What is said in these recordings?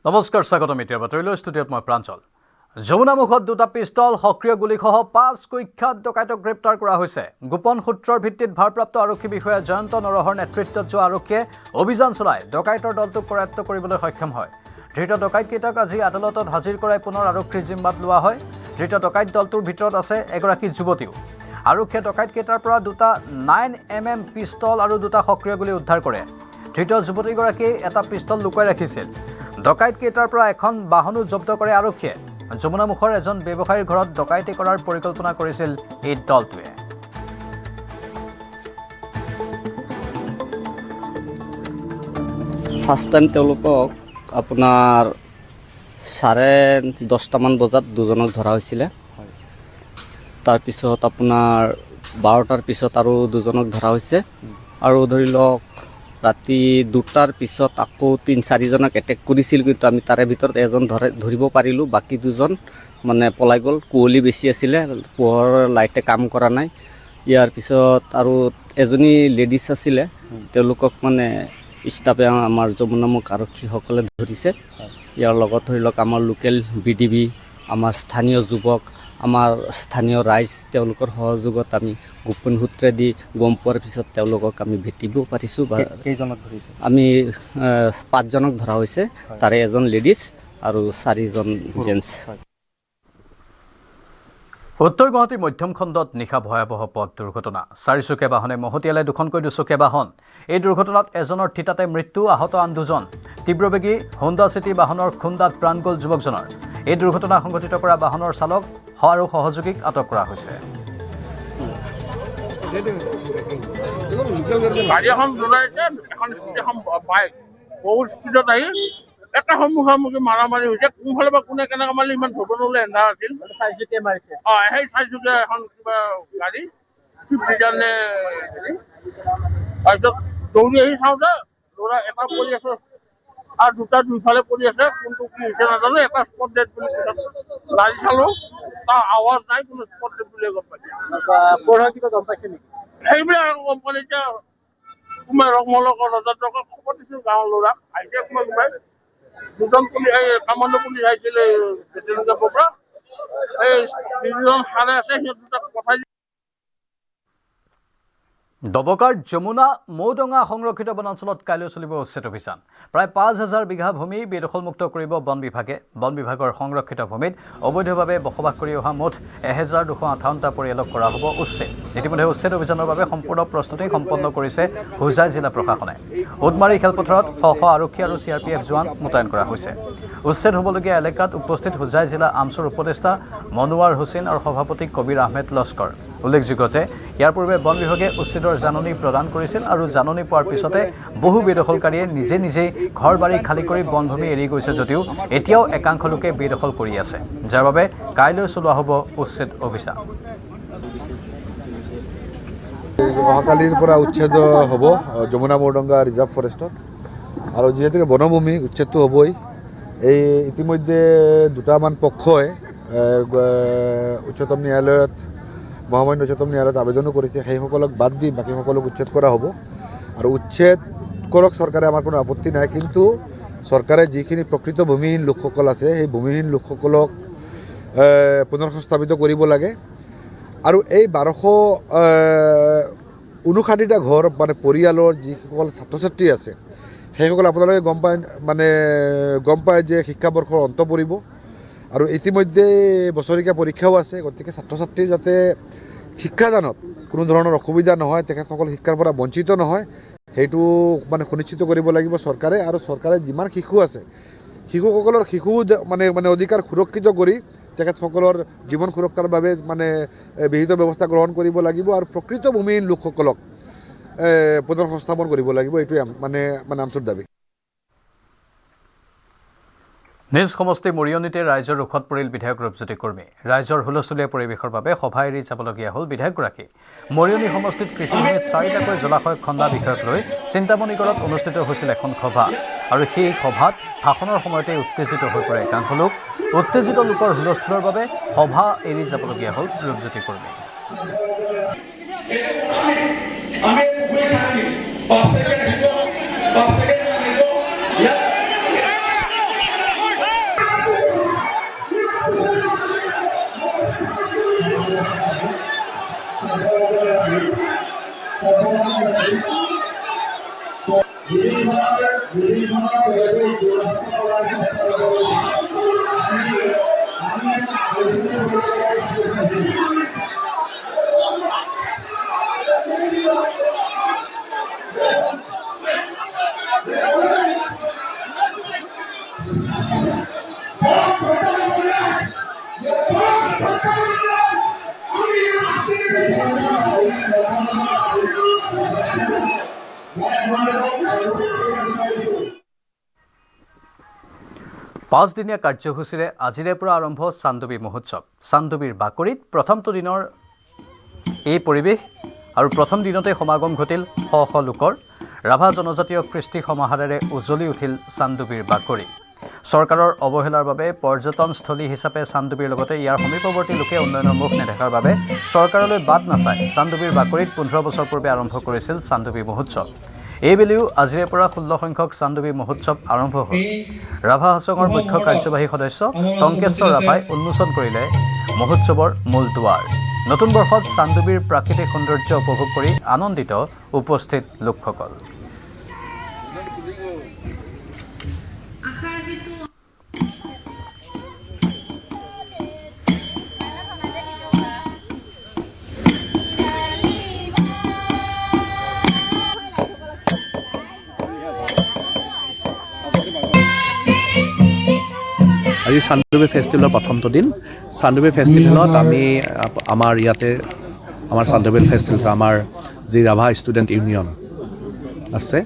নমস্কাৰ স্বাগতম এতিয়া বাতৰিলৈ ষ্টুডিঅ'ত মই প্ৰাঞ্চল যমুনামুখত দুটা পিস্তল সক্ৰিয় গুলিসহ 5 কুখ্যাত ডকাইতক গ্ৰেপ্তাৰ কৰা হৈছে গোপন সূত্ৰৰ ভিত্তিত ভাৰপ্ৰাপ্ত আৰক্ষী বিষয়া জয়ন্ত নৰহৰ নেতৃত্বত যোৱা আৰক্ষীয়ে অভিযান চলাই ডকাইতৰ দলটোক কৰায়ত্ব কৰিবলৈ সক্ষম হয় ধৃত ডকাইতকেইটাক আজি আদালতত হাজিৰ কৰাই পুনৰ আৰক্ষীৰ জিম্মাত লোৱা হয় ধৃত ডকাইত দলটোৰ ভিতৰত আছে এগৰাকী যুৱতীও আৰক্ষীয়ে ডকাইতকেইটাৰ পৰা দুটা 9mm পিস্তল আৰু দুটা সক্ৰিয় গুলি উদ্ধাৰ কৰে ধৃত যুৱতীগৰাকীয়ে এটা পিস্তল লুকুৱাই ৰাখিছিল ডকাইতকেইটাৰ পৰা এখন বাহনো জব্দ কৰে আৰক্ষীয়ে যমুনামুখৰ এজন ব্যৱসায়ীৰ ঘৰত ডকাইতি কৰাৰ পৰিকল্পনা কৰিছিল এই দলটোৱে ফাৰ্ষ্ট টাইম তেওঁলোকক আপোনাৰ 10:30 মান বজাত দুজনক ধৰা হৈছিলে তাৰপিছত আপোনাৰ 12টাৰ পিছত আৰু দুজনক ধৰা হৈছে আৰু ধৰি লওক ৰাতি 2টাৰ পিছত আকৌ 3-4 জনক এটেক কৰিছিল কিন্তু আমি তাৰে ভিতৰত এজন ধৰিব পাৰিলোঁ বাকী দুজন মানে পলাই গ'ল কুঁৱলী বেছি আছিলে পোহৰৰ লাইটে কাম কৰা নাই ইয়াৰ পিছত আৰু এজনী লেডিজ আছিলে তেওঁলোকক মানে ষ্টাফে আমাৰ যমুনামুখ আৰক্ষীসকলে ধৰিছে ইয়াৰ লগত ধৰি লওক আমাৰ লোকেল বিডিবি আমাৰ স্থানীয় যুৱক আমাৰ স্থানীয় ৰাইজ তেওঁলোকৰ সহযোগত আমি গোপন সূত্ৰেদি গম পোৱাৰ পিছত তেওঁলোকক আমি ভেটিব পাৰিছোঁ কেইজনক ধৰিছে আমি 5 জনক ধৰা হৈছে তাৰে এজন লেডিজ আৰু 4 জন জেন্টস উত্তৰ গুৱাহাটীৰ মধ্যম খণ্ডত নিশা ভয়াৱহ পথ দুৰ্ঘটনা 4চকীয়া বাহনে মহতিয়ালে দুখনকৈ 2চকীয়া বাহন এই দুৰ্ঘটনাত এজনৰ থিতাতে মৃত্যু আহত আন দুজন তীব্ৰবেগী হোণ্ডা চিটি বাহনৰ খুন্দাত প্ৰাণ গ'ল যুৱকজনৰ এই দুৰ্ঘটনা সংঘটিত কৰা বাহনৰ চালক আৰু সহযোগীক আটক কৰা হৈছে গাড়ী এখন জ্বলাইছে এখন স্কুটি এখন বাইক বহুত স্পীডত আহি এটা সন্মুখামুখি মাৰামাৰি হৈছে কোনফালে বা কোনে কেনেকৈ মাৰিলে ইমান ধৰিব নোৱাৰিলে এন্ধা আছিল 4চকীয়া মাৰিছে সেই 4চকীয়া এখন কিবা গাড়ী ডিজাইনে তাৰপিছত দৌৰি আহি চাওঁতে ল'ৰা এটা পৰি আছে আৰু দুটা দুইফালে পৰি আছে কোনটো কি হৈছে নাজানো এটা স্পট ডেড বুলি গাড়ী চালোঁ তাৰ আৱাজ নাই কোনো স্পট ডেড বুলিয়ে গম পাইছে পঢ়া কিবা গম পাইছে নেকি সেইবিলাক গম পালে এতিয়া কোনোবাই ৰঙমলকৰ ৰজাতক খবৰ দিছিল গাঁৱৰ ল'ৰাক আহিছে কোনোবাই দুজন পুলিচ কামাণ্ডো পুলিচ আহিছিলে প্ৰেচিডেণ্টৰ পৰা এই যিজন সাৰে আছে সিহঁত দুটাক পঠাই ডবকাৰ যমুনা মৌডঙা সংৰক্ষিত বনাঞ্চলত কাইলৈ চলিব উচ্ছেদ অভিযান প্ৰায় 5,000 বিঘা ভূমি বেদখলমুক্ত কৰিব বন বিভাগে বন বিভাগৰ সংৰক্ষিত ভূমিত অবৈধভাৱে বসবাস কৰি অহা মুঠ 1,258টা পৰিয়ালক কৰা হ'ব উচ্ছেদ ইতিমধ্যে উচ্ছেদ অভিযানৰ বাবে সম্পূৰ্ণ প্ৰস্তুতি সম্পন্ন কৰিছে হোজাই জিলা প্ৰশাসনে উদমাৰী খেলপথাৰত শ আৰক্ষী আৰু CRPF জোৱান মোতায়েন কৰা হৈছে উচ্ছেদ হ'বলগীয়া এলেকাত উপস্থিত হোজাই জিলা আমচুৰ উপদেষ্টা মনোৱাৰ হুছেইন আৰু সভাপতি কবিৰ আহমেদ লস্কৰ উল্লেখযোগ্য যে ইয়াৰ পূৰ্বে বন বিভাগে উচ্ছেদৰ জাননী প্ৰদান কৰিছিল আৰু জাননী পোৱাৰ পিছতে বহু বেদখলকাৰীয়ে নিজেই ঘৰ বাৰী খালী কৰি বনভূমি এৰি গৈছে যদিও এতিয়াও একাংশ লোকে বেদখল কৰি আছে যাৰ বাবে কাইলৈ চলোৱা হ'ব উচ্ছেদ অভিযান অহাকালিৰ পৰা উচ্ছেদ হ'ব যমুনা মৌডঙ্গা ৰিজাৰ্ভ ফৰেষ্টত আৰু যিহেতুকে বনভূমি উচ্ছেদটো হ'বই এই ইতিমধ্যে দুটামান পক্ষই উচ্চতম ন্যায়ালয়ত মহামান্য উচ্চতম ন্যায়ালয়ত আবেদনো কৰিছে সেইসকলক বাদ দি বাকীসকলক উচ্ছেদ কৰা হ'ব আৰু উচ্ছেদ কৰক চৰকাৰে আমাৰ কোনো আপত্তি নাই কিন্তু চৰকাৰে যিখিনি প্ৰকৃত ভূমিহীন লোকসকল আছে সেই ভূমিহীন লোকসকলক পুনৰ সংস্থাপিত কৰিব লাগে আৰু এই 1259টা ঘৰ মানে পৰিয়ালৰ যিসকল ছাত্ৰ ছাত্ৰী আছে সেইসকল আপোনালোকে গম পায় যে শিক্ষাবৰ্ষৰ অন্ত পৰিব আৰু ইতিমধ্যে বছৰীয়া পৰীক্ষাও আছে গতিকে ছাত্ৰ ছাত্ৰীৰ যাতে শিক্ষাদানত কোনো ধৰণৰ অসুবিধা নহয় তেখেতসকল শিক্ষাৰ পৰা বঞ্চিত নহয় সেইটো মানে সুনিশ্চিত কৰিব লাগিব চৰকাৰে আৰু চৰকাৰে যিমান শিশু আছে শিশুসকলৰ মানে অধিকাৰ সুৰক্ষিত কৰি তেখেতসকলৰ জীৱন সুৰক্ষাৰ বাবে মানে বিহিত ব্যৱস্থা গ্ৰহণ কৰিব লাগিব আৰু প্ৰকৃত ভূমিহীন লোকসকলক পুনৰ সংস্থাপন কৰিব লাগিব এইটোৱে মানে আমচুৰ দাবী নিজ সমষ্টি মৰিয়নিতে ৰাইজৰ ৰোষত পৰিল বিধায়ক ৰূপজ্যোতি কুৰ্মী ৰাইজৰ হুলস্থুলীয়া পৰিৱেশৰ বাবে সভা এৰি যাবলগীয়া হ'ল বিধায়কগৰাকী মৰিয়নি সমষ্টিত কৃষিভূমিত 4টাকৈ জলাশয় খন্দা বিষয়ক লৈ চিন্তামণিগড়ত অনুষ্ঠিত হৈছিল এখন সভা আৰু সেই সভাত ভাষণৰ সময়তে উত্তেজিত হৈ পৰে একাংশ লোক উত্তেজিত লোকৰ হুলস্থুলৰ বাবে সভা এৰি যাবলগীয়া হ'ল ৰূপজ্যোতি কুৰ্মী পাঁচদিনীয়া কাৰ্যসূচীৰে আজিৰে পৰা আৰম্ভ চান্দুবি মহোৎসৱ। চান্দুবিৰ বাকৰিত প্ৰথমটো দিনৰ এই পৰিৱেশ আৰু প্ৰথম দিনতে সমাগম ঘটিল শ শ লোকৰ। ৰাভা জনজাতীয় কৃষ্টি সমাহাৰেৰে উজ্বলি উঠিল চান্দুবিৰ বাকৰি। চৰকাৰৰ অৱহেলাৰ বাবে পৰ্যটনস্থলী হিচাপে চান্দুবিৰ লগতে ইয়াৰ সমীপৱৰ্তী লোকে উন্নয়নৰ মুখ নেদেখাৰ বাবে চৰকাৰলৈ বাট নাচাই চান্দুবিৰ বাকৰিত 15 বছৰ পূৰ্বে আৰম্ভ কৰিছিল চান্দুবি মহোৎসৱ। এইবেলিও আজিৰে পৰা 16 সংখ্যক চান্দুবি মহোৎসৱ আৰম্ভ হ'ল। ৰাভা হাছঙৰ মুখ্য কাৰ্যবাহী সদস্য টংকেশ্বৰ ৰাভাই উন্মোচন কৰিলে মহোৎসৱৰ মূল দুৱাৰ। নতুন বৰ্ষত চান্দুবিৰ প্ৰাকৃতিক সৌন্দৰ্য উপভোগ কৰি আনন্দিত উপস্থিত লোকসকল। আজি চান্দুবি ফেষ্টিভেলৰ প্ৰথমটো দিন। চান্দুবি ফেষ্টিভেলত আমি আমাৰ ইয়াতে আমাৰ চান্দুবি ফেষ্টিভেলত আমাৰ যি ৰাভা ষ্টুডেণ্ট ইউনিয়ন আছে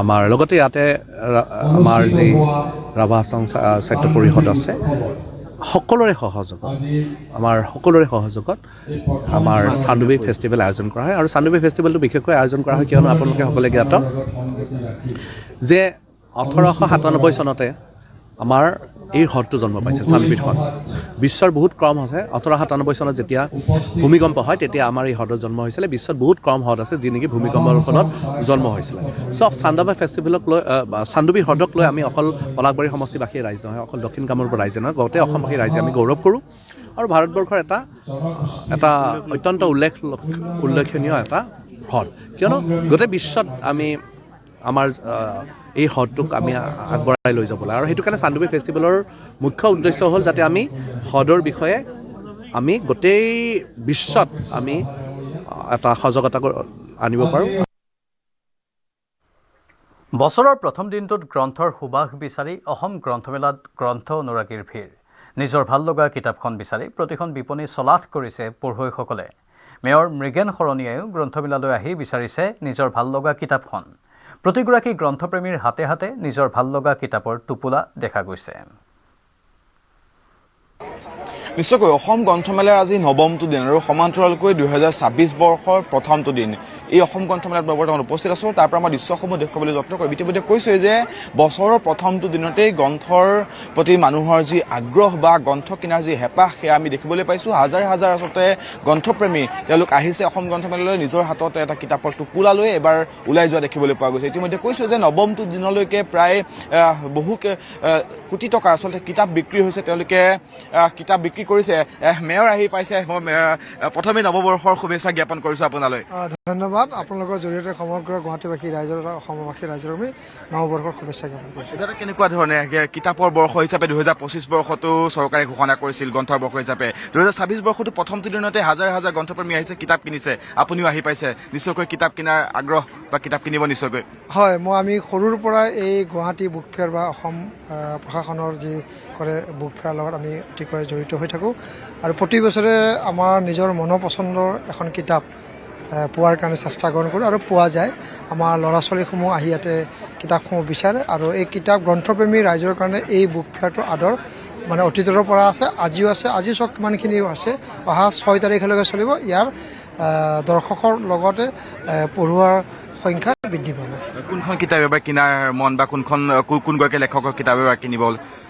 আমাৰ লগতে ইয়াতে আমাৰ যি ৰাভা হাছং ছাত্ৰ পৰিষদ আছে সকলোৰে সহযোগত আমাৰ চান্দুবি ফেষ্টিভেল আয়োজন কৰা হয়। আৰু চান্দুবি ফেষ্টিভেলটো বিশেষকৈ আয়োজন কৰা হয় কিয়নো আপোনালোকে সকলোৱে জ্ঞাত যে 1897 চনতে আমাৰ এই হ্ৰদটো জন্ম পাইছিল চান্দুবি হ্ৰদ। বিশ্বৰ বহুত কম আছে 1897 চনত যেতিয়া ভূমিকম্প হয় তেতিয়া আমাৰ এই হ্ৰদৰ জন্ম হৈছিলে। বিশ্বত বহুত কম হ্ৰদ আছে যি নেকি ভূমিকম্পৰ ফলত জন্ম হৈছিলে। চব চান্দুবি ফেষ্টিভেলক লৈ চান্দুবি হ্ৰদক লৈ আমি অকল পলাশবাৰী সমষ্টিবাসী ৰাইজ নহয়, অকল দক্ষিণ কামৰূপৰ ৰাইজে নহয়, গোটেই অসমবাসী ৰাইজে আমি গৌৰৱ কৰোঁ। আৰু ভাৰতবৰ্ষৰ এটা অত্যন্ত উল্লেখনীয় এটা হ্ৰদ কিয়নো গোটেই বিশ্বত আমি আমাৰ এই হ্ৰদটোক আমি আগবঢ়াই লৈ যাবলৈ। আৰু সেইটো কাৰণে চান্দুবি ফেষ্টিভেলৰ মুখ্য উদ্দেশ্য হ'ল যাতে আমি হ্ৰদৰ বিষয়ে আমি গোটেই বিশ্বত আমি এটা সজাগতা আনিব পাৰোঁ। বছৰৰ প্ৰথম দিনটোত গ্ৰন্থৰ সুবাস বিচাৰি অসম গ্ৰন্থমেলাত গ্ৰন্থ অনুৰাগীৰ ভিৰ। নিজৰ ভাল লগা কিতাপখন বিচাৰি প্ৰতিখন বিপণী চলাথ কৰিছে পঢ়ুৱৈসকলে। মেয়ৰ মৃগেন শৰণীয়াইও গ্ৰন্থমেলালৈ আহি বিচাৰিছে নিজৰ ভাল লগা কিতাপখন। প্ৰতিগৰাকী গ্ৰন্থপ্ৰেমীৰ হাতে হাতে নিজৰ ভাল লগা কিতাপৰ টোপোলা দেখা গৈছে। নিশ্চয়কৈ অসম গ্ৰন্থমেলাৰ আজি নৱমটো দিন আৰু সমান্তৰালকৈ 2026 বৰ্ষৰ প্ৰথমটো দিন। এই অসম গ্ৰন্থমেলাত বৰ্তমান উপস্থিত আছোঁ। তাৰ পৰা আমাৰ দৃশ্যসমূহ দেখুৱাবলৈ যত্ন কৰিম। ইতিমধ্যে কৈছোঁৱে যে বছৰৰ প্ৰথমটো দিনতেই গ্ৰন্থৰ প্ৰতি মানুহৰ যি আগ্ৰহ বা গ্ৰন্থ কিনাৰ যি হেঁপাহ সেয়া আমি দেখিবলৈ পাইছোঁ। হাজাৰ হাজাৰ আচলতে গ্ৰন্থপ্ৰেমী তেওঁলোক আহিছে অসম গ্ৰন্থমেলালৈ নিজৰ হাততে এটা কিতাপৰ টোপোলা লৈ এবাৰ ওলাই যোৱা দেখিবলৈ পোৱা গৈছে। ইতিমধ্যে কৈছোঁ যে নৱমটো দিনলৈকে প্ৰায় বহু কোটি টকাৰ আচলতে কিতাপ বিক্ৰী হৈছে। তেওঁলোকে কিতাপ বিক্ৰী কৰিছে। মেয়ৰ আহি পাইছে। মই প্ৰথমে নৱবৰ্ষৰ শুভেচ্ছা জ্ঞাপন কৰিছোঁ আপোনালৈ। ধন্যবাদ। আপোনালোকৰ জৰিয়তে সমগ্ৰ গুৱাহাটীবাসী ৰাইজৰ অসমবাসী ৰাইজৰ আমি নৱবৰ্ষৰ শুভেচ্ছা জ্ঞাপন কৰিছোঁ। এতিয়া কেনেকুৱা ধৰণে কিতাপৰ বৰ্ষ হিচাপে 2025 বৰ্ষতো চৰকাৰে ঘোষণা কৰিছিল গ্ৰন্থৰ বৰ্ষ হিচাপে। 2026 বৰ্ষতো প্ৰথমটো দিনতে হাজাৰ হাজাৰ গ্ৰন্থপ্ৰেমী আহিছে, কিতাপ কিনিছে। আপুনিও আহি পাইছে, নিশ্চয়কৈ কিতাপ কিনাৰ আগ্ৰহ বা কিতাপ কিনিব নিশ্চয়কৈ। হয়, আমি সৰুৰ পৰা এই গুৱাহাটী বুক ফেয়াৰ বা অসম প্ৰশাসনৰ যি কৰে বুক ফেয়াৰৰ লগত আমি অতিকৈ জড়িত হৈ থাকোঁ। আৰু প্ৰতি বছৰে আমাৰ নিজৰ মনোপচন্দৰ এখন কিতাপ পোৱাৰ কাৰণে চেষ্টা গ্ৰহণ কৰোঁ আৰু পোৱা যায়। আমাৰ ল'ৰা ছোৱালীসমূহ আহি ইয়াতে কিতাপসমূহ বিচাৰে আৰু এই কিতাপ গ্ৰন্থপ্ৰেমী ৰাইজৰ কাৰণে এই বুক ফেয়াৰটো আদৰ মানে অতীতৰ পৰা আছে, আজিও আছে। আজি চব কিমানখিনি আছে, অহা 6 তাৰিখলৈকে চলিব। ইয়াৰ দৰ্শকৰ লগতে পঢ়ুৱাৰ সংখ্যা বৃদ্ধি পাব। কোনখন কিতাপ এবাৰ কিনাৰ মন বা কোনগৰাকী লেখকৰ কিতাপ এবাৰ কিনিব?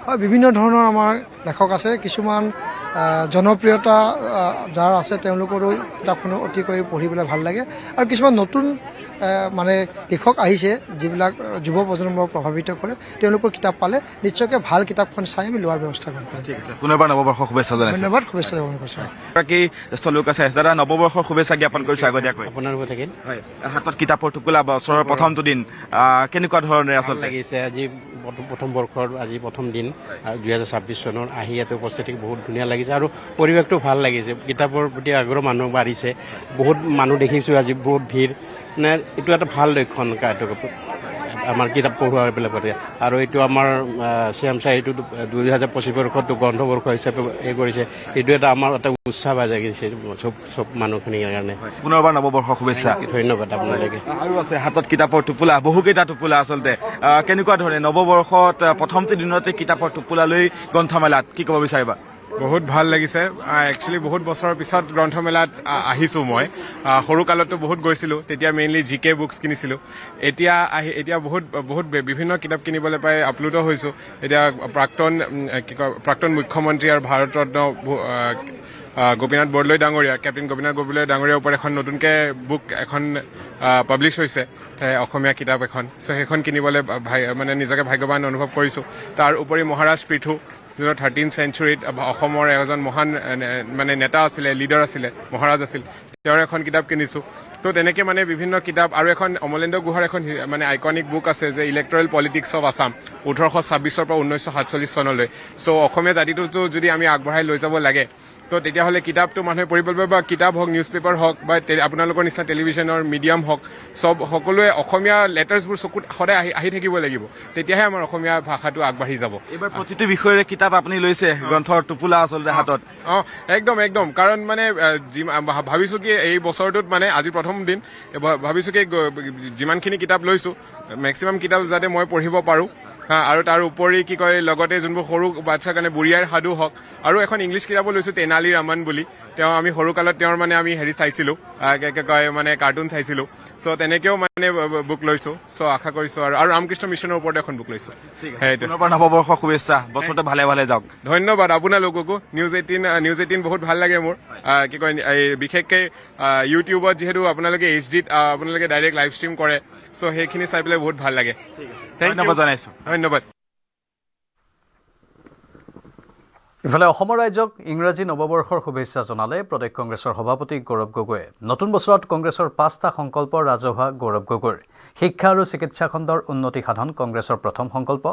হয়, বিভিন্ন ধৰণৰ আমাৰ লেখক আছে। কিছুমান জনপ্ৰিয়তা যাৰ আছে তেওঁলোকৰো কিতাপখনো অতিকৈ পঢ়ি পেলাই ভাল লাগে, আৰু কিছুমান নতুন মানে লেখক আহিছে যিবিলাক যুৱ প্ৰজন্মক প্ৰভাৱিত কৰে। তেওঁলোকৰ কিতাপ পালে নিশ্চয়কৈ ভাল কিতাপখন চাই আমি লোৱাৰ ব্যৱস্থা কৰিম। ঠিক আছে, পুনৰবাৰ নৱবৰ্ষৰ শুভেচ্ছা জনাইছোঁ। ধন্যবাদ, শুভেচ্ছা জ্ঞাপন কৰিছোঁ। বাকী জ্যেষ্ঠ লোক আছে, দাদা নৱবৰ্ষৰ শুভেচ্ছা জ্ঞাপন কৰিছোঁ আগতীয়াকৈ। আপোনাৰ কথা থাকিল হয়, হাতত কিতাপৰ টোপোলা, বছৰৰ প্ৰথমটো দিন কেনেকুৱা ধৰণে ভাল আচলতে লাগিছে। আজি প্ৰথম বৰ্ষৰ আজি প্ৰথম দিন 2026 চনৰ আহি ইয়াতে উপস্থিত বহুত ধুনীয়া লাগিছে, আৰু পৰিৱেশটো ভাল লাগিছে। কিতাপৰ প্ৰতি আগ্ৰহ মানুহ বাঢ়িছে, বহুত মানুহ দেখিছোঁ আজি, বহুত ভিৰ। মানে এইটো এটা ভাল লক্ষণ আমাৰ কিতাপ পঢ়ুৱাবিলাকতে। আৰু এইটো আমাৰ শ্যাম চাই এইটো 2025 বৰ্ষটো গ্ৰন্থবৰ্ষ হিচাপে কৰিছে। এইটো এটা আমাৰ এটা উৎসাহ জাগিছে চব মানুহখিনিৰ কাৰণে। পুনৰবাৰ নৱবৰ্ষৰ শুভেচ্ছা। ধন্যবাদ আপোনালোকে। আৰু আছে হাতত কিতাপৰ টোপোলা, বহুকেইটা টোপোলা আচলতে কেনেকুৱা ধৰণে নৱবৰ্ষত প্ৰথমটো দিনতে কিতাপৰ টোপোলা লৈ গ্ৰন্থমেলাত কি ক'ব বিচাৰিবা? বহুত ভাল লাগিছে। একচুৱেলি বহুত বছৰৰ পিছত গ্ৰন্থমেলাত আহিছোঁ মই। সৰুকালতো বহুত গৈছিলোঁ, তেতিয়া মেইনলি GK বুকছ কিনিছিলোঁ। এতিয়া বহুত বিভিন্ন কিতাপ কিনিবলৈ পাই আপ্লুত হৈছোঁ। এতিয়া প্ৰাক্তন মুখ্যমন্ত্ৰী আৰু ভাৰতৰত্ন গোপীনাথ বৰদলৈ ডাঙৰীয়া, কেপ্টেইন গোপীনাথ বৰদলৈ ডাঙৰীয়াৰ ওপৰত এখন নতুনকৈ বুক এখন পাব্লিছ হৈছে, অসমীয়া কিতাপ এখন। চ' সেইখন কিনিবলৈ মানে নিজকে ভাগ্যৱান অনুভৱ কৰিছোঁ। তাৰ উপৰি মহাৰাজ পৃথু, যোনৰ 13th centuryত অসমৰ এজন মহান মানে নেতা আছিলে, লিডাৰ আছিলে, মহাৰাজ আছিল, তেওঁৰ এখন কিতাপ কিনিছোঁ। তো তেনেকৈ মানে বিভিন্ন কিতাপ, আৰু এখন অমলেন্দ্ৰ গুহাৰ এখন মানে আইকনিক বুক আছে যে ইলেক্ট্ৰেল পলিটিক্স অফ আছাম 1826 পৰা 1947 চনলৈ। চ' অসমীয়া জাতিটোতো যদি আমি আগবঢ়াই লৈ যাব লাগে, তো তেতিয়াহ'লে কিতাপটো মানুহে পঢ়িব লাগিব, বা কিতাপ হওক, নিউজ পেপাৰ হওক, বা আপোনালোকৰ নিচিনা টেলিভিশ্যনৰ মিডিয়াম হওক, সকলোৱে অসমীয়া লেটাৰ্ছবোৰ চকুত সদায় আহি থাকিব লাগিব। তেতিয়াহে আমাৰ অসমীয়া ভাষাটো আগবাঢ়ি যাব। এইবাৰ প্ৰতিটো বিষয়ৰে কিতাপ আপুনি লৈছে, গ্ৰন্থৰ টোপোলা আচলতে হাতত। একদম কাৰণ মানে ভাবিছোঁ কি এই বছৰটোত মানে আজি প্ৰথম দিন, ভাবিছোঁ কি যিমানখিনি কিতাপ লৈছোঁ মেক্সিমাম কিতাপ যাতে মই পঢ়িব পাৰোঁ। আৰু তাৰ উপৰি কি কয়, লগতে যোনবোৰ সৰু বাচ্ছাৰ কাৰণে বুঢ়িয়াৰ সাধু হওক, আৰু এখন ইংলিছ কিতাপো লৈছোঁ তেনালী ৰামান বুলি। আমি সৰুকালত তেওঁৰ মানে আমি চাইছিলোঁ, কয় মানে কাৰ্টুন চাইছিলোঁ। চ' তেনেকৈও মানে বুক লৈছোঁ। চ' আশা কৰিছোঁ আৰু ৰামকৃষ্ণ মিছনৰ ওপৰতে এখন বুক লৈছোঁ। সেইটো নৱবৰ্ষৰ শুভেচ্ছা, বছৰটো ভালে ভালে যাওক। ধন্যবাদ আপোনালোককো। নিউজ 18 বহুত ভাল লাগে মোৰ। কি কয়, বিশেষকৈ ইউটিউবত যিহেতু আপোনালোকে HDত আপোনালোকে ডাইৰেক্ট লাইভ ষ্ট্ৰীম কৰে, চ' সেইখিনি চাই পেলাই বহুত ভাল লাগে। ধন্যবাদ জনাইছোঁ। ধন্যবাদ। ইফালে অসমৰ ৰাইজক ইংৰাজী নৱবৰ্ষৰ শুভেচ্ছা জনালে প্ৰদেশ কংগ্ৰেছৰ সভাপতি গৌৰৱ গগৈয়ে। নতুন বছৰত কংগ্ৰেছৰ 5টা সংকল্প ৰাজহুৱা গৌৰৱ গগৈৰ। শিক্ষা আৰু চিকিৎসা খণ্ডৰ উন্নতি সাধন কংগ্ৰেছৰ প্ৰথম সংকল্প,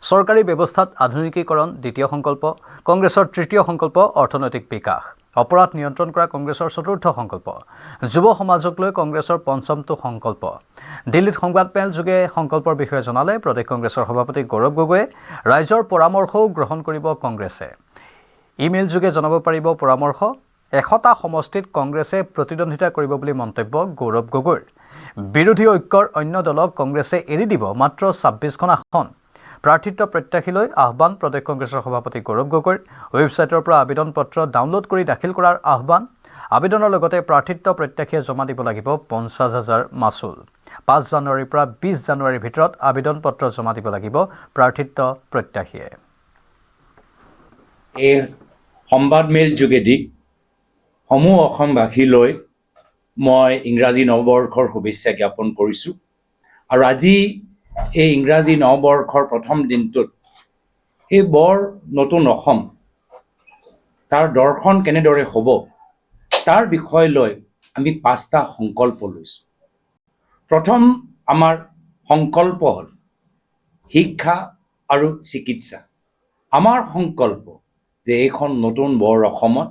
চৰকাৰী ব্যৱস্থাত আধুনিকীকৰণ দ্বিতীয় সংকল্প, কংগ্ৰেছৰ তৃতীয় সংকল্প অৰ্থনৈতিক বিকাশ, অপৰাধ নিয়ন্ত্ৰণ কৰা কংগ্ৰেছৰ চতুৰ্থ সংকল্প, যুৱ সমাজক লৈ কংগ্ৰেছৰ পঞ্চমটো সংকল্প। দিল্লীত সংবাদমেল যোগে সংকল্পৰ বিষয়ে জনালে প্ৰদেশ কংগ্ৰেছৰ সভাপতি গৌৰৱ গগৈয়ে। ৰাইজৰ পৰামৰ্শও গ্ৰহণ কৰিব কংগ্ৰেছে। ইমেইল যোগে জনাব পাৰিব পৰামৰ্শ। 100টা সমষ্টিত কংগ্ৰেছে প্ৰতিদ্বন্দ্বিতা কৰিব বুলি মন্তব্য গৌৰৱ গগৈৰ। বিৰোধী ঐক্যৰ অন্য দলক কংগ্ৰেছে এৰি দিব মাত্ৰ 26খন আসন। প্ৰাৰ্থিত্ব প্ৰত্যাশীলৈ আহ্বান প্ৰদেশ কংগ্ৰেছৰ সভাপতি গৌৰৱ গগৈৰ। ৱেবছাইটৰ পৰা আবেদন পত্ৰ ডাউনলোড কৰি দাখিল কৰাৰ আহ্বান। আবেদনৰ লগতে প্ৰাৰ্থিত্ব প্ৰত্যাশীয়ে জমা দিব লাগিব 50,000 মাচুল। 5 জানুৱাৰীৰ পৰা 20 জানুৱাৰীৰ ভিতৰত আবেদন পত্ৰ জমা দিব লাগিব প্ৰাৰ্থিত্ব প্ৰত্যাশীয়ে। এই সংবাদমেল যোগেদি সমূহ অসমবাসীলৈ মই ইংৰাজী নৱবৰ্ষৰ শুভেচ্ছা জ্ঞাপন কৰিছোঁ। আৰু আজি এই ইংৰাজী নৱবৰ্ষৰ প্ৰথম দিনটোত এই বৰ নতুন অসম, তাৰ দৰ্শন কেনেদৰে হ'ব তাৰ বিষয় লৈ আমি 5টা সংকল্প লৈছোঁ। প্ৰথম আমাৰ সংকল্প হ'ল শিক্ষা আৰু চিকিৎসা। আমাৰ সংকল্প যে এইখন নতুন বৰ অসমত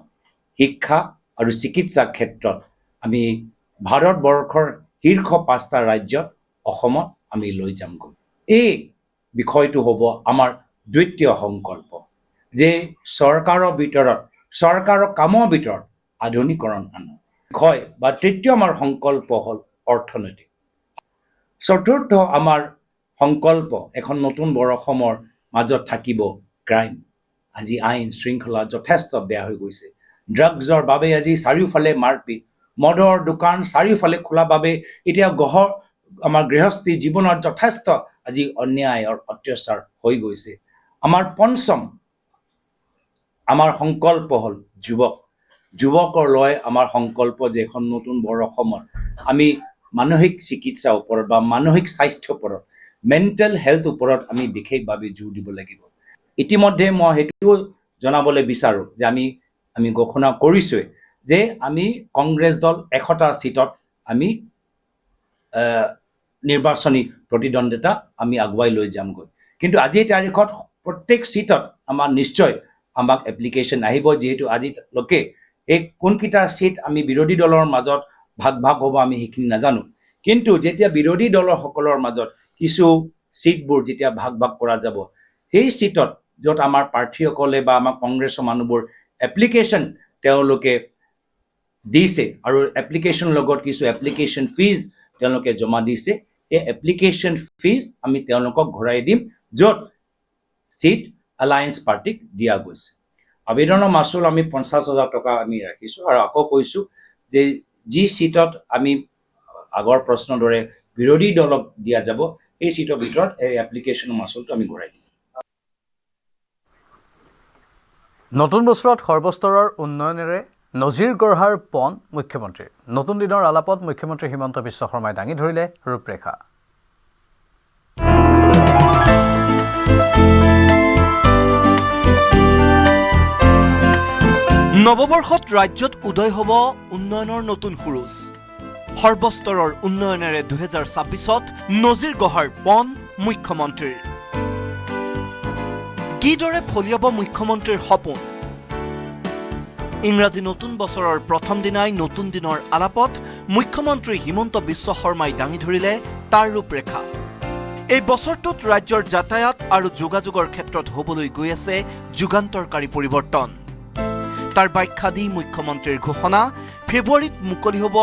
শিক্ষা আৰু চিকিৎসা ক্ষেত্ৰত আমি ভাৰতবৰ্ষৰ শীৰ্ষ 5টা ৰাজ্যত অসমত আমি লৈ যামগৈ। এই বিষয়টো হ'ব আমাৰ দ্বিতীয় সংকল্প, যে চৰকাৰৰ কামৰ ভিতৰত আধুনিকৰণ আনো। বিষয় বা তৃতীয় আমাৰ সংকল্প হ'ল অৰ্থনৈতিক। চতুৰ্থ আমাৰ সংকল্প এখন নতুন বৰ অসমৰ মাজত থাকিব ক্ৰাইম। আজি আইন শৃংখলা যথেষ্ট বেয়া হৈ গৈছে। ড্ৰাগছৰ বাবে আজি চাৰিওফালে মাৰপিট, মদৰ দোকান চাৰিওফালে খোলা বাবে এতিয়া আমাৰ গৃহস্থী জীৱনত যথেষ্ট আজি অন্যায় আৰু অত্যাচাৰ হৈ গৈছে। আমাৰ পঞ্চম আমাৰ সংকল্প হ'ল যুৱকৰ লৈ আমাৰ সংকল্প যে এখন নতুন বৰ অসমত আমি মানসিক চিকিৎসাৰ ওপৰত বা মানসিক স্বাস্থ্যৰ ওপৰত মেণ্টেল হেল্থ ওপৰত আমি বিশেষভাৱে জোৰ দিব লাগিব। ইতিমধ্যে মই সেইটো জনাবলৈ বিচাৰোঁ যে আমি ঘোষণা কৰিছোঁৱে যে আমি কংগ্ৰেছ দল 100টা সিটত আমি নিৰ্বাচনী প্ৰতিদ্বন্দ্বিতা আমি আগুৱাই লৈ যামগৈ। কিন্তু আজিৰ তাৰিখত প্ৰত্যেক সিটত আমাৰ নিশ্চয় আমাক এপ্লিকেশ্যন আহিব, যিহেতু আজিলৈকে এই কোনকেইটা সিট আমি বিৰোধী দলৰ মাজত ভাগ হ'ব আমি সেইখিনি নাজানো। কিন্তু যেতিয়া বিৰোধী দলসকলৰ মাজত কিছু সিটবোৰ যেতিয়া ভাগ কৰা যাব, সেই সিটত য'ত আমাৰ প্ৰাৰ্থীসকলে বা আমাৰ কংগ্ৰেছৰ মানুহবোৰ এপ্লিকেশ্যন তেওঁলোকে দিছে আৰু এপ্লিকেশ্যন লগত কিছু এপ্লিকেশ্যন ফিজ তেওঁলোকে জমা দিছে, এই এপ্লিকেশ্যন ফিজ আমি তেওঁলোকক ঘূৰাই দিম য'ত সিট এলায়েন্স পাৰ্টিক দিয়া গৈছে। আবেদনৰ মাচুল আমি 50,000 টকা আমি ৰাখিছোঁ আৰু আকৌ কৈছোঁ যে যি সিটত আমি আগৰ প্ৰশ্নৰ দৰে বিৰোধী দলক দিয়া যাব এই সিটৰ ভিতৰত এই এপ্লিকেশ্যনৰ মাচুলটো আমি ঘূৰাই দিম। নতুন বছৰত সৰ্বস্তৰৰ উন্নয়নেৰে নজিৰ গঢ়াৰ পণ মুখ্যমন্ত্ৰীৰ। নতুন দিনৰ আলাপত মুখ্যমন্ত্ৰী হিমন্ত বিশ্ব শৰ্মাই দাঙি ধৰিলে ৰূপৰেখা। নৱবৰ্ষত ৰাজ্যত উদয় হ'ব উন্নয়নৰ নতুন সুৰুজ। সৰ্বস্তৰৰ উন্নয়নেৰে 2026ত নজিৰ গঢ়াৰ পণ মুখ্যমন্ত্ৰীৰ। কিদৰে ফলিয়াব মুখ্যমন্ত্ৰীৰ সপোন? ইংৰাজী নতুন বছৰৰ প্ৰথম দিনাই নতুন দিনৰ আলাপত মুখ্যমন্ত্ৰী হিমন্ত বিশ্ব শৰ্মাই দাঙি ধৰিলে তাৰ ৰূপৰেখা। এই বছৰটোত ৰাজ্যৰ যাতায়াত আৰু যোগাযোগৰ ক্ষেত্ৰত হ'বলৈ গৈ আছে যুগান্তৰকাৰী পৰিৱৰ্তন। তাৰ ব্যাখ্যা দি মুখ্যমন্ত্ৰীৰ ঘোষণা, ফেব্ৰুৱাৰীত মুকলি হ'ব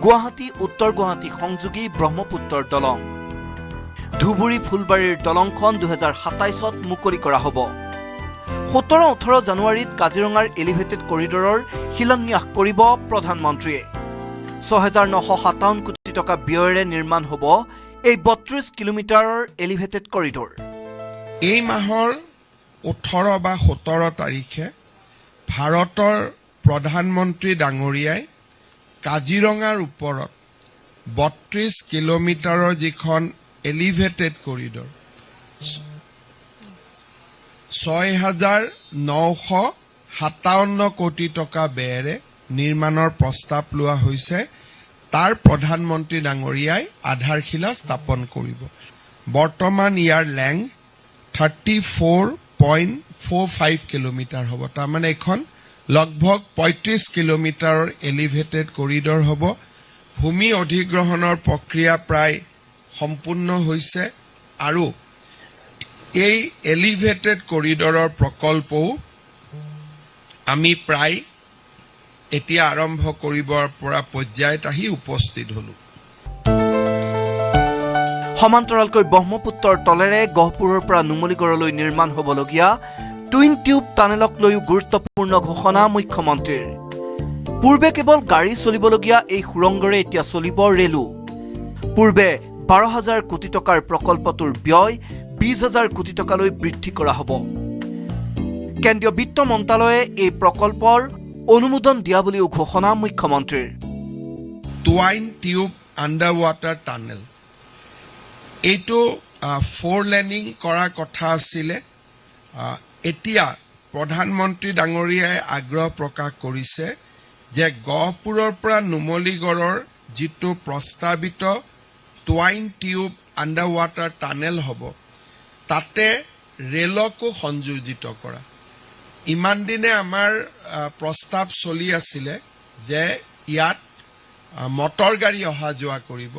গুৱাহাটী উত্তৰ গুৱাহাটী সংযোগী ব্ৰহ্মপুত্ৰৰ দলং। ধুবুৰী ফুলবাৰীৰ দলংখন 2027ত মুকলি কৰা হ'ব। 17-18 জানুৱাৰীত কাজিৰঙাৰ এলিভেটেড কৰিডৰৰ শিলান্যাস কৰিব প্ৰধানমন্ত্ৰীয়ে। 6,957 কোটি টকা ব্যয়েৰে নিৰ্মাণ হ'ব এই 32 কিলোমিটাৰৰ এলিভেটেড কৰিডৰ। এই মাহৰ 18 বা 17 তাৰিখে ভাৰতৰ প্ৰধানমন্ত্ৰী ডাঙৰীয়াই কাজিৰঙাৰ ওপৰত 32 কিলোমিটাৰৰ যিখন এলিভেটেড কৰিডৰ 6,957 কোটি টকা ব্যয়েৰে নিৰ্মাণৰ প্ৰস্তাৱ লোৱা হৈছে। তাৰ প্ৰধানমন্ত্ৰী ডাঙৰীয়াই আধাৰশিলা স্থাপন কৰিব। বৰ্তমান ইয়াৰ লেংথ 34.45 কিলোমিটাৰ হ'ব। তাৰমানে এখন লগভগ 35 কিলোমিটাৰৰ এলিভেটেড কৰিডৰ হ'ব। ভূমি অধিগ্ৰহণৰ প্ৰক্ৰিয়া প্ৰায় সম্পূৰ্ণ হৈছে আৰু এই এলিভেটেড কৰিডৰৰ প্ৰকল্পও আমি প্ৰায় এতিয়া আৰম্ভ কৰিবৰ পৰা পৰ্যায়ত আহি উপস্থিত হলো। সমান্তৰালকৈ ব্ৰহ্মপুত্ৰৰ তলেৰে গহপুৰৰ পৰা নুমলীগড়লৈ নিৰ্মাণ হ'বলগীয়া টুইন টিউব টানেলক লৈও গুৰুত্বপূৰ্ণ ঘোষণা মুখ্যমন্ত্ৰীৰ। পূৰ্বে কেৱল গাড়ী চলিবলগীয়া এই সুৰংগৰে এতিয়া চলিব ৰেলো। পূৰ্বে 12,000 কোটি টকাৰ প্ৰকল্পটোৰ ব্যয় 20,000 কোটি টকালৈ বৃদ্ধি কৰা হ'ব। কেন্দ্ৰীয় বিত্ত মন্ত্ৰালয়ে এই প্ৰকল্পৰ অনুমোদন দিয়া বুলিও ঘোষণা মুখ্যমন্ত্ৰীৰ। Twin tube under water tunnel এইটো 4 লেনিং কৰাৰ কথা আছিলে। এতিয়া প্ৰধানমন্ত্ৰী ডাঙৰীয়াই আগ্ৰহ প্ৰকাশ কৰিছে যে গহপুৰৰ পৰা নুমলীগড়ৰ যিটো প্ৰস্তাৱিত twin tube under water tunnel হ'ব তাতে ৰেলকো সংযোজিত কৰা। ইমান দিনে আমাৰ প্ৰস্তাৱ চলি আছিলে যে ইয়াত মটৰ গাড়ী অহা যোৱা কৰিব।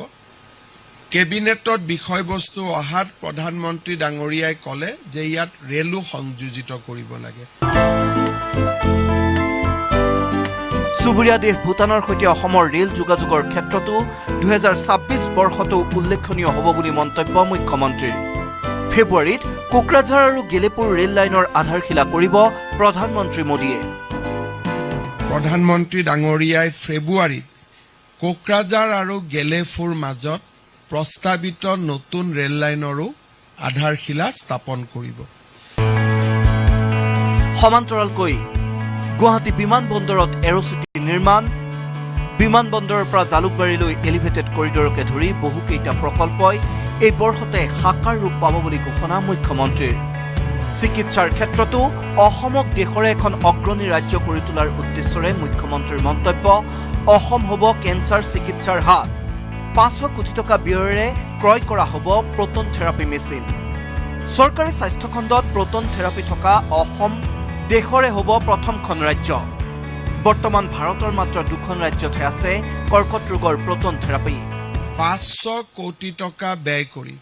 কেবিনেটত বিষয়বস্তু অহাত প্ৰধানমন্ত্ৰী ডাঙৰীয়াই ক'লে যে ইয়াত ৰেলো সংযোজিত কৰিব লাগে। চুবুৰীয়া দেশ ভূটানৰ সৈতে অসমৰ ৰেল যোগাযোগৰ ক্ষেত্ৰতো 2026 বৰ্ষতো উল্লেখনীয় হ'ব বুলি মন্তব্য মুখ্যমন্ত্ৰীৰ। ফেব্ৰুৱাৰীত কোকৰাঝাৰ আৰু গেলেপুৰ ৰেল লাইনৰ আধাৰশিলা কৰিব প্ৰধানমন্ত্ৰী মোদীয়ে। প্ৰধানমন্ত্ৰী ডাঙৰীয়াই ফেব্ৰুৱাৰীত কোকৰাঝাৰ আৰু গেলেপুৰ মাজত প্ৰস্তাৱিত নতুন ৰেল লাইনৰো আধাৰশিলা স্থাপন কৰিব। সমান্তৰালকৈ গুৱাহাটী বিমানবন্দৰত এৰ'চিটি নিৰ্মাণ, বিমানবন্দৰৰ পৰা জালুকবাৰীলৈ এলিভেটেড কৰিডৰকে ধৰি বহুকেইটা প্ৰকল্পই এই বৰ্ষতে সাকাৰ ৰূপ পাব বুলি ঘোষণা মুখ্যমন্ত্ৰীৰ। চিকিৎসাৰ ক্ষেত্ৰতো অসমক দেশৰে এখন অগ্ৰণী ৰাজ্য কৰি তোলাৰ উদ্দেশ্যৰে মুখ্যমন্ত্ৰীৰ মন্তব্য, অসম হ'ব কেঞ্চাৰ চিকিৎসাৰ হাব। 500 কোটি টকা ব্যয়েৰে ক্ৰয় কৰা হ'ব প্ৰটন থেৰাপি মেচিন। চৰকাৰী স্বাস্থ্যখণ্ডত প্ৰটন থেৰাপি থকা অসম দেশৰে হ'ব প্ৰথমখন ৰাজ্য। বৰ্তমান ভাৰতৰ মাত্ৰ 2খন ৰাজ্যতহে আছে কৰ্কট ৰোগৰ প্ৰটন থেৰাপি। 500 কোটি টকা ব্যয় কৰি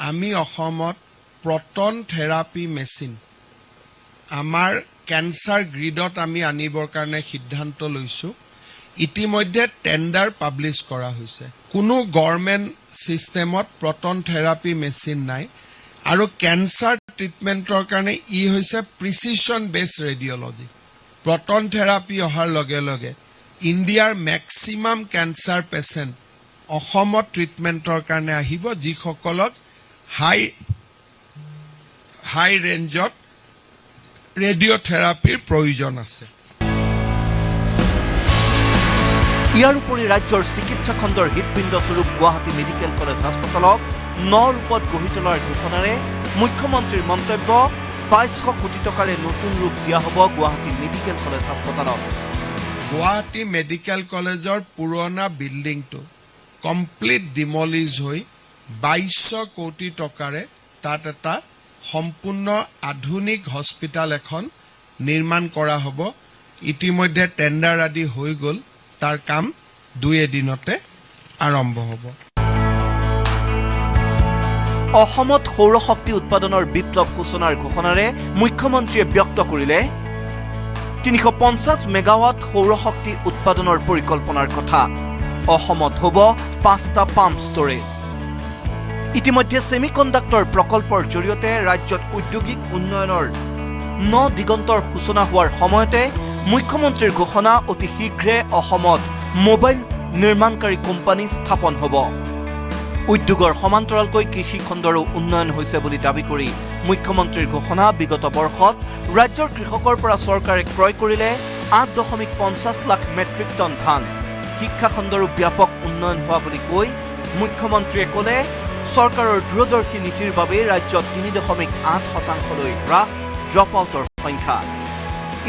আমি অসমত প্ৰটন থেৰাপি মেচিন আমাৰ কেঞ্চাৰ গ্ৰীডত আমি আনিবৰ কাৰণে সিদ্ধান্ত লৈছোঁ। ইতিমধ্যে টেণ্ডাৰ পাব্লিছ কৰা হৈছে। কোনো গভৰ্ণমেণ্ট ছিষ্টেমত প্ৰটন থেৰাপি মেচিন নাই আৰু কেঞ্চাৰ ট্ৰিটমেণ্টৰ কাৰণে ই হৈছে প্ৰিচিছন বেছ ৰেডিঅ'লজি। প্ৰটন থেৰাপি অহাৰ লগে লগে ইণ্ডিয়াৰ মেক্সিমাম কেঞ্চাৰ পেচেণ্ট অসমত ট্ৰিটমেণ্টৰ কাৰণে আহিব, যিসকলক হাই ৰেঞ্জত ৰেডিঅ'থেৰাপিৰ প্ৰয়োজন আছে। ইয়াৰ উপৰি ৰাজ্যৰ চিকিৎসা খণ্ডৰ হৃদপিণ্ডস্বৰূপ গুৱাহাটী মেডিকেল কলেজ হাস্পতালক 9 ৰূপত গঢ়ি তোলাৰ ঘোষণাৰে মুখ্যমন্ত্ৰীৰ মন্তব্য, 2200 কোটি টকাৰে নতুন ৰূপ দিয়া হ'ব গুৱাহাটী মেডিকেল কলেজ হাস্পতালক। গুৱাহাটী মেডিকেল কলেজৰ পুৰণা বিল্ডিংটো কমপ্লিট ডিমলিজ হৈ 2200 কোটি টকাৰে তাত এটা সম্পূৰ্ণ আধুনিক হস্পিটাল এখন নিৰ্মাণ কৰা হ'ব। ইতিমধ্যে টেণ্ডাৰ আদি হৈ গ'ল, তাৰ কাম 2 দিনতে আৰম্ভ হ'ব। অসমত সৌৰশক্তি উৎপাদনৰ বিপ্লৱ সূচনাৰ ঘোষণাৰে মুখ্যমন্ত্ৰীয়ে ব্যক্ত কৰিলে 350 মেগাৱাট সৌৰশক্তি উৎপাদনৰ পৰিকল্পনাৰ কথা। অসমত হ'ব 5টা পাম্প ষ্টোৰেজ। ইতিমধ্যে ছেমিকণ্ডাক্টৰ প্ৰকল্পৰ জৰিয়তে ৰাজ্যত ঔদ্যোগিক উন্নয়নৰ 9 দিগন্তৰ সূচনা হোৱাৰ সময়তে মুখ্যমন্ত্ৰীৰ ঘোষণা, অতি শীঘ্ৰে অসমত মোবাইল নিৰ্মাণকাৰী কোম্পানী স্থাপন হ'ব। উদ্যোগৰ সমান্তৰালকৈ কৃষি খণ্ডৰো উন্নয়ন হৈছে বুলি দাবী কৰি মুখ্যমন্ত্ৰীৰ ঘোষণা, বিগত বৰ্ষত ৰাজ্যৰ কৃষকৰ পৰা চৰকাৰে ক্ৰয় কৰিলে 8.50 লাখ মেট্ৰিক টন ধান। শিক্ষা খণ্ডৰো ব্যাপক উন্নয়ন হোৱা বুলি কৈ মুখ্যমন্ত্ৰীয়ে ক'লে, চৰকাৰৰ দূৰদৰ্শী নীতিৰ বাবে ৰাজ্যত 3.8% হ্ৰাস ড্ৰপ আউটৰ সংখ্যা।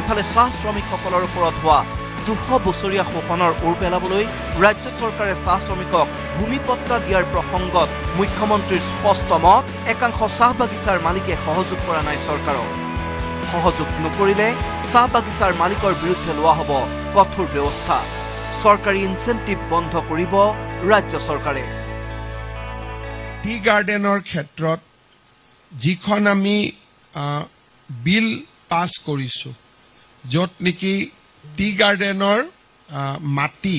ইফালে চাহ শ্ৰমিকসকলৰ ওপৰত হোৱা 200 বছৰীয়া শোষণৰ ওৰ পেলাবলৈ ৰাজ্য চৰকাৰে চাহ শ্ৰমিকক ভূমিপট্টা দিয়াৰ প্ৰসংগত মুখ্যমন্ত্ৰীৰ স্পষ্ট মত, একাংশ চাহ বাগিচাৰ মালিকে সহযোগ কৰা নাই চৰকাৰক। সহযোগ নকৰিলে চাহ বাগিচাৰ মালিকৰ বিৰুদ্ধে লোৱা হ'ব কঠোৰ ব্যৱস্থা। চৰকাৰী ইনচেণ্টিভ বন্ধ কৰিব ৰাজ্য চৰকাৰে। টি গাৰ্ডেনৰ ক্ষেত্ৰত যিখন আমি বিল পাছ কৰিছোঁ, য'ত নেকি টি গাৰ্ডেনৰ মাটি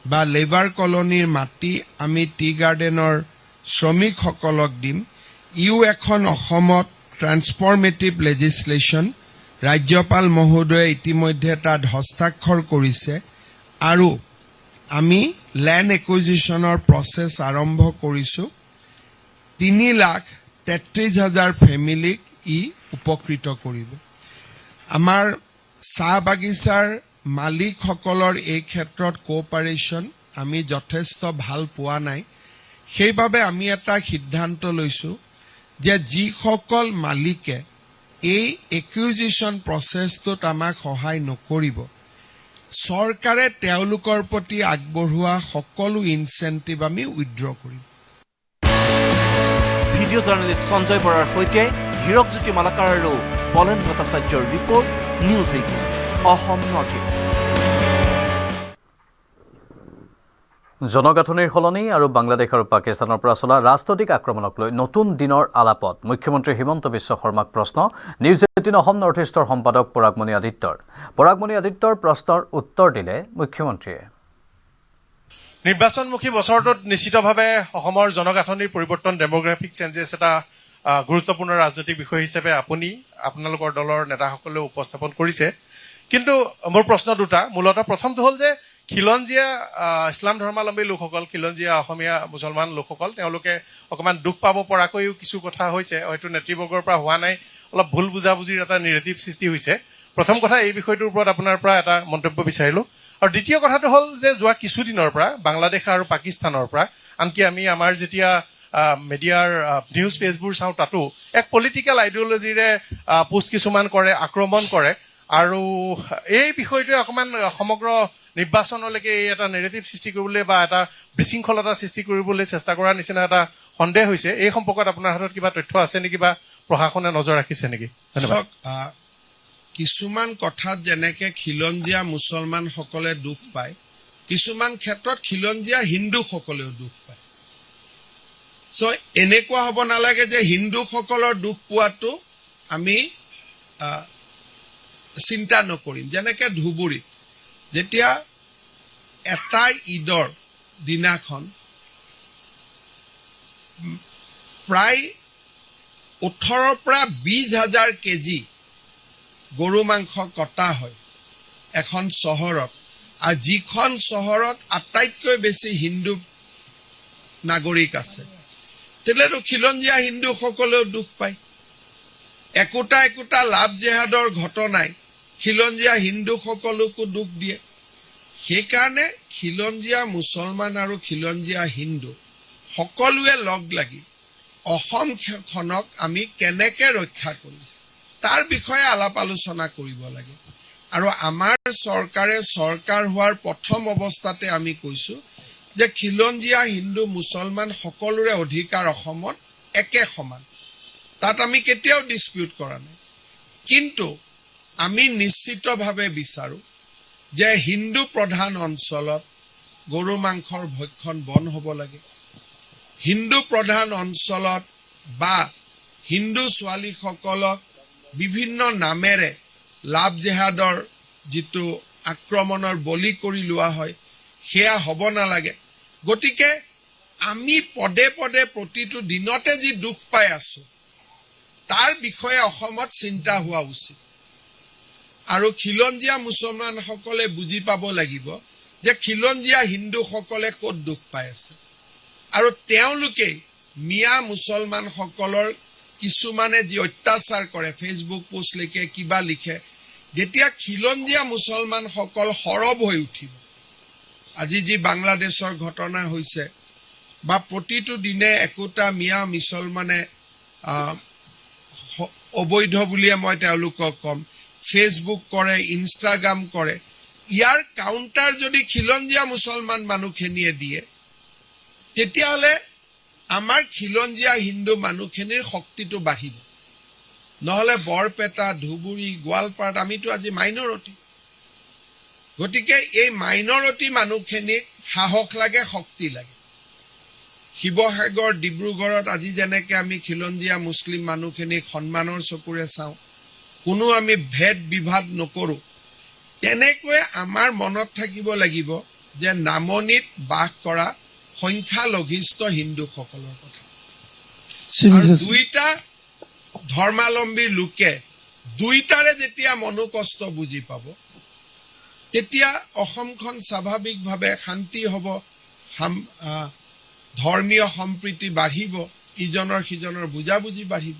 বা লেবাৰ কলনীৰ মাটি আমি টি গাৰ্ডেনৰ শ্ৰমিকসকলক দিম, ইও এখন অসমত ট্ৰান্সফৰ্মেটিভ লেজিছলেশ্যন। ৰাজ্যপাল মহোদয়ে ইতিমধ্যে তাত হস্তাক্ষৰ কৰিছে আৰু আমি লেণ্ড একুইজিশ্যনৰ প্ৰচেছ আৰম্ভ কৰিছোঁ। 3,33,000 ফেমিলিক ই উপকৃত কৰিব। আমাৰ চাহ বাগিচাৰ মালিকসকলৰ এই ক্ষেত্ৰত কোঅপাৰেশ্যন আমি যথেষ্ট ভাল পোৱা নাই। সেইবাবে আমি এটা সিদ্ধান্ত লৈছোঁ যে যিসকল মালিকে এই একুইজিশ্যন প্ৰচেছটোত আমাক সহায় নকৰিব, চৰকাৰে তেওঁলোকৰ প্ৰতি আগবঢ়োৱা সকলো ইনচেণ্টিভ আমি উইথড্ৰ কৰিম। ভিডিঅ' জাৰ্নেলিষ্ট সঞ্জয় বৰাৰ সৈতে হীৰকজ্যোতি মালাকাৰ আৰু বলেন ভট্টাচাৰ্যৰ report, news 18 Assam north east. জনগাঁথনিৰ সলনি আৰু বাংলাদেশ আৰু পাকিস্তানৰ পৰা চলা ৰাজনৈতিক আক্ৰমণক লৈ নতুন দিনৰ আলাপত মুখ্যমন্ত্ৰী হিমন্ত বিশ্ব শৰ্মাক প্ৰশ্ন। নিউজ 18 অসম নৰ্থ ইষ্টৰ সম্পাদক পৰাগমণি আদিত্যৰ প্ৰশ্নৰ উত্তৰ দিলে মুখ্যমন্ত্ৰীয়ে। নিৰ্বাচনমুখী বছৰটোত নিশ্চিতভাৱে অসমৰ জনগাঁথনিৰ পৰিৱৰ্তন, ডেমোগ্ৰাফিক চেঞ্জেছ এটা গুৰুত্বপূৰ্ণ ৰাজনৈতিক বিষয় হিচাপে আপোনালোকৰ দলৰ নেতাসকলেও উপস্থাপন কৰিছে। কিন্তু মোৰ প্ৰশ্ন দুটা। মূলতঃ প্ৰথমটো হ'ল যে খিলঞ্জীয়া ইছলাম ধৰ্মাৱলম্বী লোকসকল, খিলঞ্জীয়া অসমীয়া মুছলমান লোকসকল, তেওঁলোকে অকণমান দুখ পাব পৰাকৈও কিছু কথা হৈছে, হয়তো নেতৃবৰ্গৰ পৰা হোৱা নাই, অলপ ভুল বুজাবুজিৰ এটা নেৰেটিভ সৃষ্টি হৈছে। প্ৰথম কথা এই বিষয়টোৰ ওপৰত আপোনাৰ পৰা এটা মন্তব্য বিচাৰিলোঁ। আৰু দ্বিতীয় কথাটো হ'ল যে যোৱা কিছুদিনৰ পৰা বাংলাদেশ আৰু পাকিস্তানৰ পৰা আনকি আমি আমাৰ যেতিয়া মিডিয়াৰ নিউজ পেজবোৰ চাওঁ তাতো এক পলিটিকেল আইডিঅলজিৰে পোষ্ট কিছুমান কৰে, আক্ৰমণ কৰে। আৰু এই বিষয়টোৱে অকণমান সমগ্ৰ নিৰ্বাচনলৈকে এটা নেৰেটিভ সৃষ্টি কৰিবলৈ বা এটা বিশৃংখলতা সৃষ্টি কৰিবলৈ চেষ্টা কৰাৰ নিচিনা এটা সন্দেহ হৈছে। এই সম্পৰ্কত আপোনাৰ হাতত কিবা তথ্য আছে নেকি বা প্ৰশাসনে নজৰ ৰাখিছে নেকি? ধন্যবাদ। কিছুমান কথাত যেনেকে খিলঞ্জীয়া মুছলমানসকলে দুখ পায়, কিছুমান ক্ষেত্ৰত খিলঞ্জীয়া হিন্দুসকলেও দুখ পায়। এনেকুৱা হ'ব নালাগে যে হিন্দুসকলৰ দুখ পোৱাটো আমি চিন্তা নকৰিম। যেনেকে ধুবুৰীত যেতিয়া এটা ঈদৰ দিনাখন প্ৰায় 18 পৰা 20,000 কেজি গৰু মাংস কটা হয় এখন চহৰত, আৰু যিখন চহৰত আটাইতকৈ বেছি হিন্দু নাগৰিক আছে, তেতিয়াতো খিলঞ্জীয়া হিন্দুসকলেও দুখ পায়। একোটা একোটা লাভ জেহাদৰ ঘটনাই খিলঞ্জীয়া হিন্দুসকলকো দুখ দিয়ে। সেইকাৰণে খিলঞ্জীয়া মুছলমান আৰু খিলঞ্জীয়া হিন্দু সকলোৱে লগ লাগি অসমখনক আমি কেনেকে ৰক্ষা কৰিম তাৰ বিষয়ে আলাপ আলোচনা কৰিব লাগে। আৰু আমাৰ চৰকাৰে চৰকাৰ হোৱাৰ প্ৰথম অৱস্থাতে আমি কৈছো যে খিলঞ্জীয়া হিন্দু মুছলমান সকলোৰে অধিকাৰ অসমত একে সমান, তাত আমি কেতিয়াও ডিসপিউট কৰা নাই। কিন্তু আমি নিশ্চিতভাৱে বিচাৰো যে হিন্দু প্ৰধান অঞ্চলত গৰু মাংসৰ ভক্ষণ বন্ধ হ'ব লাগে। হিন্দু প্ৰধান অঞ্চলত বা হিন্দু ছোৱালীসকলক বিভিন্ন নামেৰে লাভ জেহাদৰ যিটো আক্ৰমণৰ বলি কৰি লোৱা হয় সেয়া হ'ব নালাগে। গতিকে আমি পদে পদে প্ৰতিটো দিনতে যি দুখ পাই আছো তাৰ বিষয়ে অসমত চিন্তা হোৱা উচিত। আৰু খিলঞ্জীয়া মুছলমানসকলে বুজি পাব লাগিব যে খিলঞ্জীয়া হিন্দুসকলে ক'ত দুখ পাই আছে, আৰু তেওঁলোকে মিয়া মুছলমানসকলৰ কিছুমানে যি অত্যাচাৰ কৰে, ফেচবুক পোষ্ট লিখে, কিবা লিখে, যেতিয়া খিলঞ্জীয়া মুছলমানসকল সৰব হৈ উঠিব, আজি যি বাংলাদেশৰ ঘটনা হৈছে বা প্ৰতিটো দিনে একোটা মিয়া মুছলমানে অবৈধ বুলিয়ে মই তেওঁলোকক কম, ফেচবুক কৰে, ইনষ্টাগ্ৰাম কৰে, ইয়াৰ কাউণ্টাৰ যদি খিলঞ্জীয়া মুছলমান মানুহখিনিয়ে দিয়ে তেতিয়াহ'লে আমাৰ খিলঞ্জীয়া হিন্দু মানুহখিনিৰ শক্তিটো বাঢ়িব। নহ'লে বৰপেটা, ধুবুৰী, গোৱালপাৰাত আমিতো আজি মাইনৰিটি। গতিকে এই মাইনৰিটি মানুহখিনিক সাহস লাগে, শক্তি লাগে। শিৱসাগৰ, ডিব্ৰুগড়ত আজি যেনেকে আমি খিলঞ্জীয়া মুছলিম মানুহখিনিক সন্মানৰ চকুৰে চাওঁ, কোনো আমি ভেদ বিভাদ নকৰোঁ, তেনেকৈ আমাৰ মনত থাকিব লাগিব যে নামনিত বাস কৰা সংখ্যালঘিষ্ঠ হিন্দুসকলৰ কথা। আৰু দুইটা ধৰ্মাৱলম্বীৰ লোকে দুইটাৰে যেতিয়া মনোকষ্ট বুজি পাব তেতিয়া অসমখন স্বাভাৱিকভাৱে শান্তি হ'ব, ধৰ্মীয় সম্প্ৰীতি বাঢ়িব, ইজনৰ সিজনৰ বুজাবুজি বাঢ়িব।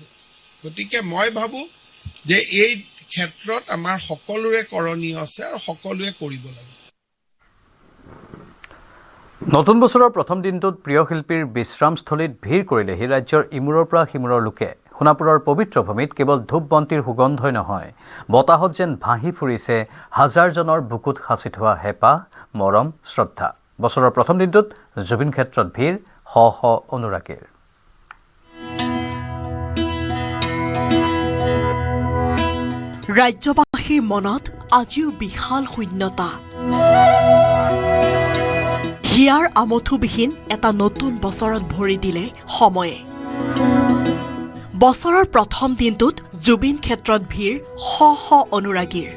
গতিকে মই ভাবোঁ যে এই ক্ষেত্ৰত আমাৰ সকলোৰে কৰণীয় আছে আৰু সকলোৱে কৰিব লাগে। নতুন বছৰৰ প্ৰথম দিনটোত প্ৰিয় শিল্পীৰ বিশ্ৰামস্থলীত ভিৰ কৰিলেহি ৰাজ্যৰ ইমূৰৰ পৰা সিমূৰৰ লোকে। সোণাপুৰৰ পবিত্ৰ ভূমিত কেৱল ধূপ বন্তিৰ সুগন্ধই নহয়, বতাহত যেন ভাহি ফুৰিছে হাজাৰজনৰ বুকুত সাঁচি থোৱা হেঁপাহ, মৰম, শ্ৰদ্ধা। বছৰৰ প্ৰথম দিনটোত জুবিন ক্ষেত্ৰত ভিৰ শ শ অনুৰাগীৰ। ৰাজ্যবাসীৰ মনত আজিও বিশাল শূন্যতা। হিয়াৰ আমঠুবিহীন এটা নতুন বছৰত ভৰি দিলে সময়ে। বছৰৰ প্ৰথম দিনটোত জুবিন ক্ষেত্ৰত ভিৰ শ শ অনুৰাগীৰ।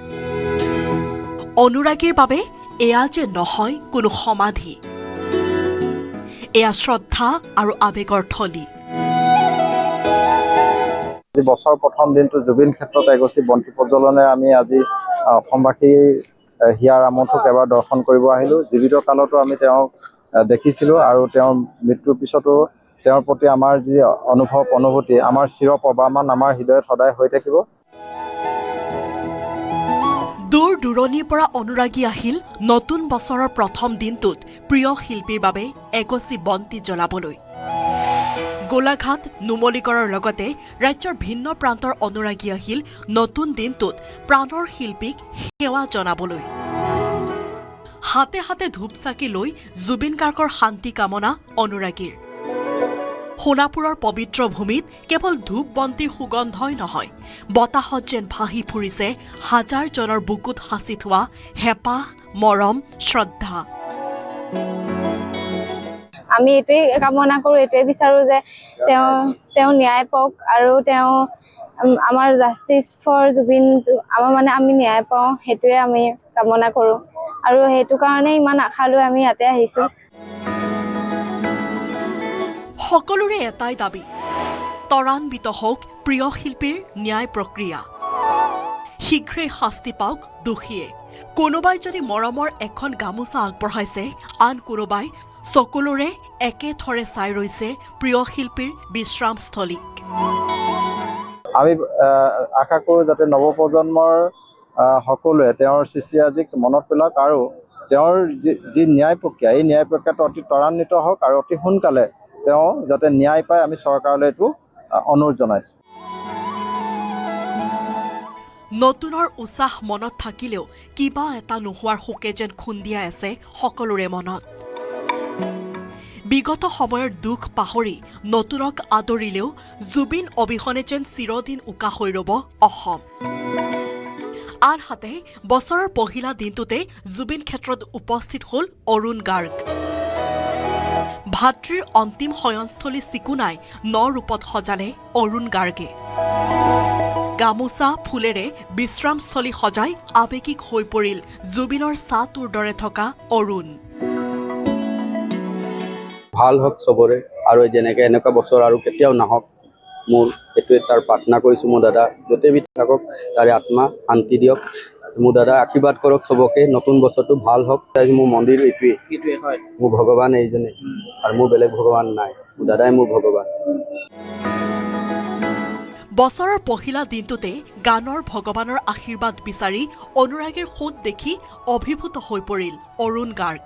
অনুৰাগীৰ বাবে এয়া যে নহয় কোনো সমাধি, এয়া শ্ৰদ্ধা আৰু আৱেগৰ থলী। আজি বছৰৰ প্ৰথম দিনটো জুবিন ক্ষেত্ৰত এগছি বন্তি প্ৰজ্বলনে আমি আজি অসমবাসী হিয়াৰ আমঠুক এবাৰ দৰ্শন কৰিব আহিলোঁ। জীৱিত কালতো আমি তেওঁক দেখিছিলোঁ আৰু তেওঁৰ মৃত্যুৰ পিছতো তেওঁৰ প্ৰতি আমাৰ যি অনুভূতি আমাৰ চিৰপ্ৰবাহমান আমাৰ হৃদয়ত সদায় হৈ থাকিব। দূৰ দূৰণিৰ পৰা অনুৰাগী আহিল নতুন বছৰৰ প্ৰথম দিনটোত প্ৰিয় শিল্পীৰ বাবে এগছি বন্তি জ্বলাবলৈ। গোলাঘাট নুমলীগড়ৰ লগতে ৰাজ্যৰ ভিন্ন প্ৰান্তৰ অনুৰাগী আহিল নতুন দিনটোত প্ৰাণৰ শিল্পীক সেৱা জনাবলৈ। হাতে হাতে ধূপ চাকি লৈ জুবিন গাৰ্গৰ শান্তি কামনা অনুৰাগীৰ। সোণাপুৰৰ পবিত্ৰ ভূমিত কেৱল ধূপ বন্তিৰ সুগন্ধই নহয়, বতাহত যেন ভাহি ফুৰিছে হাজাৰজনৰ বুকুত সাঁচি থোৱা হেঁপাহ, মৰম, শ্ৰদ্ধা। আমি এইটোৱেই কামনা কৰোঁ, এইটোৱেই বিচাৰোঁ যে তেওঁ ন্যায় পাওক আৰু তেওঁ আমাৰ জাষ্টিচ ফৰ জুবিন আমি ন্যায় পাওঁ, সেইটোৱে আমি কামনা কৰোঁ আৰু সেইটো কাৰণে ইমান আশা লৈ আমি ইয়াতে আহিছোঁ। সকলোৰে এটাই দাবী, ত্বৰান্বিত হওক প্ৰিয় শিল্পীৰ ন্যায় প্ৰক্ৰিয়া। শীঘ্ৰেই শাস্তি পাওক দোষীয়ে। কোনোবাই যদি মৰমৰ এখন গামোচা আগবঢ়াইছে, আন কোনোবাই সকলোৰে একেথৰে চাই ৰৈছে প্ৰিয় শিল্পীৰ বিশ্ৰামস্থলীক। আমি আশা কৰোঁ যাতে নৱপ্ৰজন্মৰ সকলোৱে তেওঁৰ সৃষ্টিৰাজিক মনত পেলাওক আৰু তেওঁৰ যি ন্যায় প্ৰক্ৰিয়া, এই ন্যায় প্ৰক্ৰিয়াটো অতি ত্বৰান্বিত হওক আৰু অতি সোনকালে তেওঁ যাতে ন্যায় পায়, আমি চৰকাৰলৈ এইটো অনুৰোধ জনাইছোঁ। নতুনৰ উৎসাহ মনত থাকিলেও কিবা এটা নোহোৱাৰ শোকে যেন খুন্দিয়াই আছে সকলোৰে মনত। বিগত সময়ৰ দুখ পাহৰি নতুনক আদৰিলেও জুবিন অবিহনে যেন চিৰদিন উকা হৈ ৰ'ব অসম। আনহাতে বছৰৰ পহিলা দিনটোতে জুবিন ক্ষেত্ৰত উপস্থিত হ'ল অৰুণ গাৰ্গ। ভাতৃৰ অন্তিম শয়নস্থলী চিকুনাই ন ৰূপত সজালে অৰুণ গাৰ্গে। গামোচা ফুলেৰে বিশ্ৰামস্থলী সজাই আৱেগিক হৈ পৰিল জুবিনৰ ছাটোৰ দৰে থকা অৰুণ। ভাল হওক চবৰে আৰু যেনেকৈ এনেকুৱা বছৰ আৰু কেতিয়াও নাহক, মোৰ এইটোৱে তাৰ প্ৰাৰ্থনা কৰিছোঁ। মোৰ দাদা গোটেইবিধ থাকক, তাৰে আত্মা শান্তি দিয়ক। মোৰ দাদা আশীৰ্বাদ কৰক চবকে, নতুন বছৰটো ভাল হওক। মোৰ মন্দিৰ এইটোৱে হয়, মোৰ ভগৱান এইজনে আৰু মোৰ বেলেগ ভগৱান নাই, মোৰ দাদাই মোৰ ভগৱান। বছৰৰ পহিলা দিনটোতে গানৰ ভগৱানৰ আশীৰ্বাদ বিচাৰি অনুৰাগীৰ সোঁত দেখি অভিভূত হৈ পৰিল অৰুণ গাৰ্গ।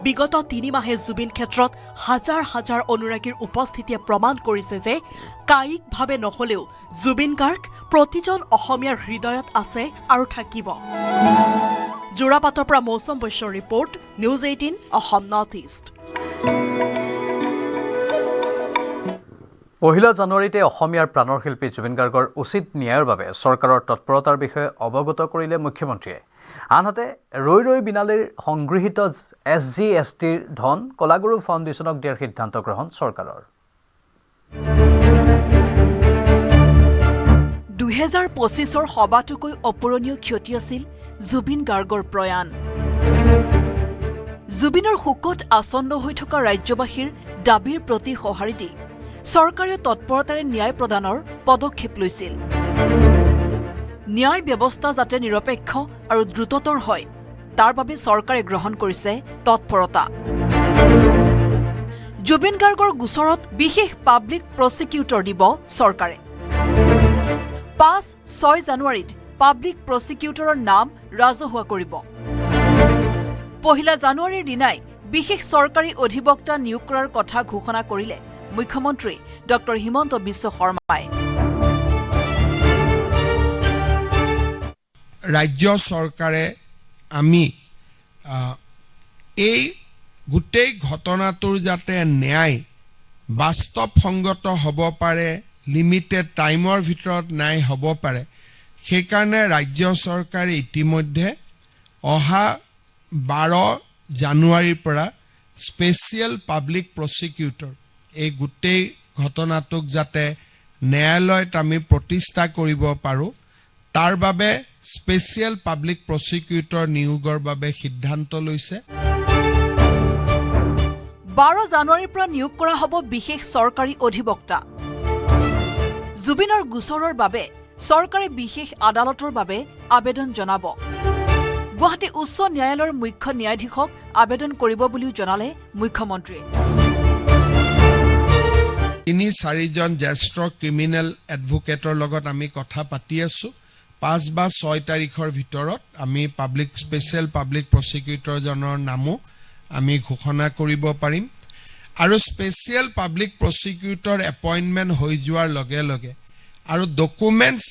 বিগত ৩ মাহে জুবিন ক্ষেত্ৰত হাজাৰ হাজাৰ অনুৰাগীৰ উপস্থিতিয়ে প্ৰমাণ কৰিছে যে কায়িকভাৱে নহলেও জুবিন গাৰ্গ প্ৰতিজন অসমীয়াৰ হৃদয়ত আছে আৰু থাকিব। যোৰাপাটৰ পৰা মৌচুম বৈশ্যৰ report, news 18 Assam north east. পহিলা জানুৱাৰীতে অসমীয়াৰ প্ৰাণৰ শিল্পী জুবিন গাৰ্গৰ উচিত ন্যায়ৰ বাবে চৰকাৰৰ তৎপৰতাৰ বিষয়ে অৱগত কৰিলে মুখ্যমন্ত্ৰীয়ে। আনহাতে ৰৈ ৰৈ বিনালীৰ সংগৃহীত SGSTৰ ধন কলাগুৰু ফাউণ্ডেশ্যনক দিয়াৰ সিদ্ধান্ত গ্ৰহণ চৰকাৰৰ। 2025ৰ সবাতোকৈ অপূৰণীয় ক্ষতি আছিল জুবিন গাৰ্গৰ প্ৰয়াণ। জুবিনৰ শোকত আসন্ন হৈ থকা ৰাজ্যবাসীৰ দাবীৰ প্ৰতি সঁহাৰি দি চৰকাৰে তৎপৰতাৰে ন্যায় প্ৰদানৰ পদক্ষেপ লৈছিল। ন্যায় ব্যৱস্থা যাতে নিৰপেক্ষ আৰু দ্ৰুততৰ হয়, তাৰ বাবে চৰকাৰে গ্ৰহণ কৰিছে তৎপৰতা। জুবিন গাৰ্গৰ গোচৰত বিশেষ পাব্লিক প্ৰচিকিউটৰ দিব চৰকাৰে। 5-6 জানুৱাৰীত পাব্লিক প্ৰচিকিউটৰৰ নাম ৰাজহুৱা কৰিব। পহিলা জানুৱাৰীৰ দিনাই বিশেষ চৰকাৰী অধিবক্তা নিয়োগ কৰাৰ কথা ঘোষণা কৰিলে মুখ্যমন্ত্ৰী ডক্টৰ হিমন্ত বিশ্ব শৰ্মাই। ৰাজ্য চৰকাৰে আমি এই গোটেই ঘটনাটোৰ যাতে ন্যায় বাস্তৱসংগত হ'ব পাৰে, লিমিটেড টাইমৰ ভিতৰত ন্যায় হ'ব পাৰে, সেইকাৰণে ৰাজ্য চৰকাৰে ইতিমধ্যে অহা 12 জানুৱাৰীৰ পৰা স্পেচিয়েল পাব্লিক প্ৰচিকিউটৰ এই গোটেই ঘটনাটোক যাতে ন্যায়ালয়ত আমি প্ৰতিষ্ঠা কৰিব পাৰোঁ, তাৰ বাবে স্পেচিয়েল পাব্লিক প্ৰচিকিউটৰ নিয়োগৰ বাবে সিদ্ধান্ত লৈছে। 12 জানুৱাৰীৰ পৰা নিয়োগ কৰা হ'ব বিশেষ চৰকাৰী অধিবক্তা। জুবিনৰ গোচৰৰ বাবে চৰকাৰে বিশেষ আদালতৰ বাবে আবেদন জনাব। গুৱাহাটী উচ্চ ন্যায়ালয়ৰ মুখ্য ন্যায়াধীশক আবেদন কৰিব বুলিও জনালে মুখ্যমন্ত্ৰীয়ে। 3-4জন জ্যেষ্ঠ ক্ৰিমিনেল এডভোকেটৰ লগত আমি কথা পাতি আছোঁ 5 বা 6 তাৰিখৰ ভিতৰত আমি স্পেচিয়েল পাব্লিক প্ৰচিকিউটৰজনৰ নামো আমি ঘোষণা কৰিব পাৰিম আৰু স্পেচিয়েল পাব্লিক প্ৰচিকিউটৰ এপইণ্টমেণ্ট হৈ যোৱাৰ লগে লগে আৰু ডকুমেণ্টছ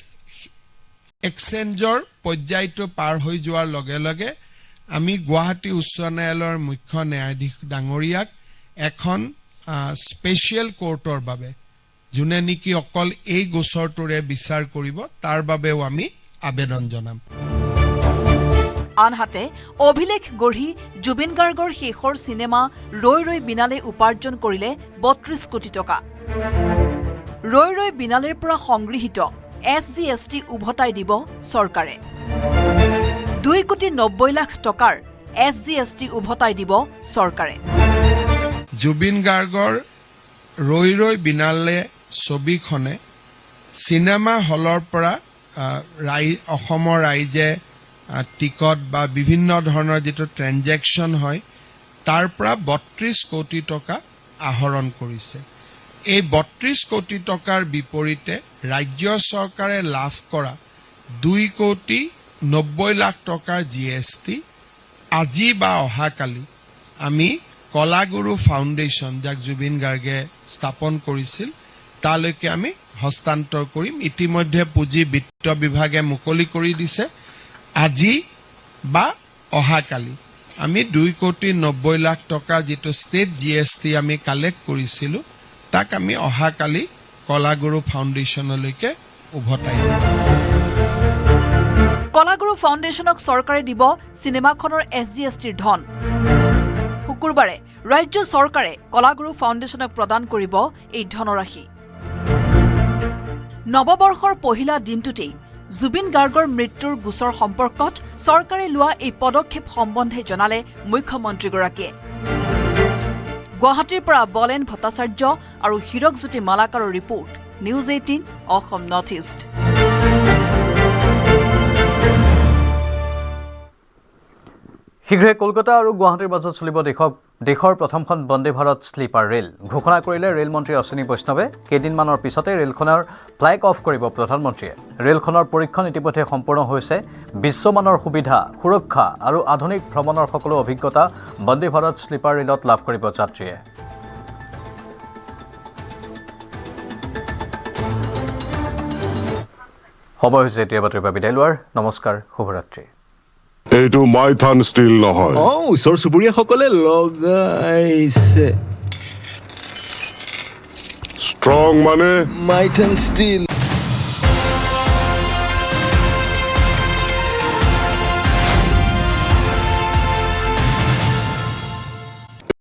এক্সচেঞ্জৰ পৰ্যায়টো পাৰ হৈ যোৱাৰ লগে লগে আমি গুৱাহাটী উচ্চ ন্যায়ালয়ৰ মুখ্য ন্যায়াধীশ ডাঙৰীয়াক এখন স্পেচিয়েল কোৰ্টৰ বাবে যোনে নেকি অকল এই গোচৰটোৰে বিচাৰ কৰিব তাৰ বাবেও আমি আবেদন জনাম আনহাতে অভিলেখ গঢ়ি জুবিন গাৰ্গৰ শেষৰ চিনেমা ৰৈ ৰৈ বিনালে উপাৰ্জন কৰিলে ৩২ কোটি টকা ৰৈ ৰৈ বিনালেৰ পৰা সংগৃহীত SGST উভতাই দিব চৰকাৰে 2,90 লাখ টকাৰ SGST উভতাই দিব চৰকাৰে জুবিন গাৰ্গৰ ৰৈ ৰৈ বিনালে ছবিখনে চিনেমা হলৰ পৰা অসমৰ ৰাইজে টিকট বা বিভিন্ন ধৰণৰ যেটো ট্ৰানজেকশন হয় তাৰ পৰা ৩২ কোটি টকা আহৰণ কৰিছে এই ৩২ কোটি টকাৰ বিপৰীতে ৰাজ্য চৰকাৰে লাভ কৰা 2,90 লাখ টকাৰ GST আজি বা অহাকালি আমি কলাগুৰু ফাউণ্ডেশ্যন যাক জুবিন গাৰ্গে স্থাপন কৰিছিল তালৈকে আমি হস্তান্তৰ কৰিম ইতিমধ্যে পুঁজি বিত্ত বিভাগে মুকলি কৰি দিছে আজি বা অহাকালি আমি 2,90 লাখ টকা যেটো ষ্টেট GST আমি কালেক্ট কৰিছিলোঁ তাক আমি অহাকালি কলাগুৰু ফাউণ্ডেশ্যনলৈকে উভতাই দিম কলাগুৰু ফাউণ্ডেশ্যনক চৰকাৰে দিব চিনেমাখনৰ SGSTৰ ধন শুকুৰবাৰে ৰাজ্য চৰকাৰে কলাগুৰু ফাউণ্ডেশ্যনক প্ৰদান কৰিব এই ধনৰাশি নৱবৰ্ষৰ পহিলা দিনটোতেই জুবিন গাৰ্গৰ মৃত্যুৰ গোচৰ সম্পৰ্কত চৰকাৰে লোৱা এই পদক্ষেপ সম্বন্ধে জনালে মুখ্যমন্ত্ৰীগৰাকীয়ে গুৱাহাটীৰ পৰা বলেন ভট্টাচাৰ্য আৰু হীৰকজ্যোতি মালাকাৰৰ report news 18 Assam north east শীঘ্ৰে কলকাতা আৰু গুৱাহাটীৰ মাজত চলিব দেশৰ প্ৰথমখন বন্দে ভাৰত স্লিপাৰ ৰেল ঘোষণা কৰিলে ৰেলমন্ত্ৰী অশ্বিনী বৈষ্ণৱে কেইদিনমানৰ পিছতে ৰেলখনৰ ফ্লাইক অফ কৰিব প্ৰধানমন্ত্ৰীয়ে ৰেলখনৰ পৰীক্ষণ ইতিমধ্যে সম্পূৰ্ণ হৈছে বিশ্বমানৰ সুবিধা সুৰক্ষা আৰু আধুনিক ভ্ৰমণৰ সকলো অভিজ্ঞতা বন্দে ভাৰত স্লিপাৰ ৰেলত লাভ কৰিব যাত্ৰীয়ে সময় হৈছে এতিয়া বাতৰিৰ পৰা বিদায় লোৱাৰ নমস্কাৰ শুভৰাত্ৰি এইটো মাইথান ষ্টিল নহয় ওচৰ চুবুৰীয়াসকলে লগাইছে ষ্ট্ৰং মানে মাইথান ষ্টিল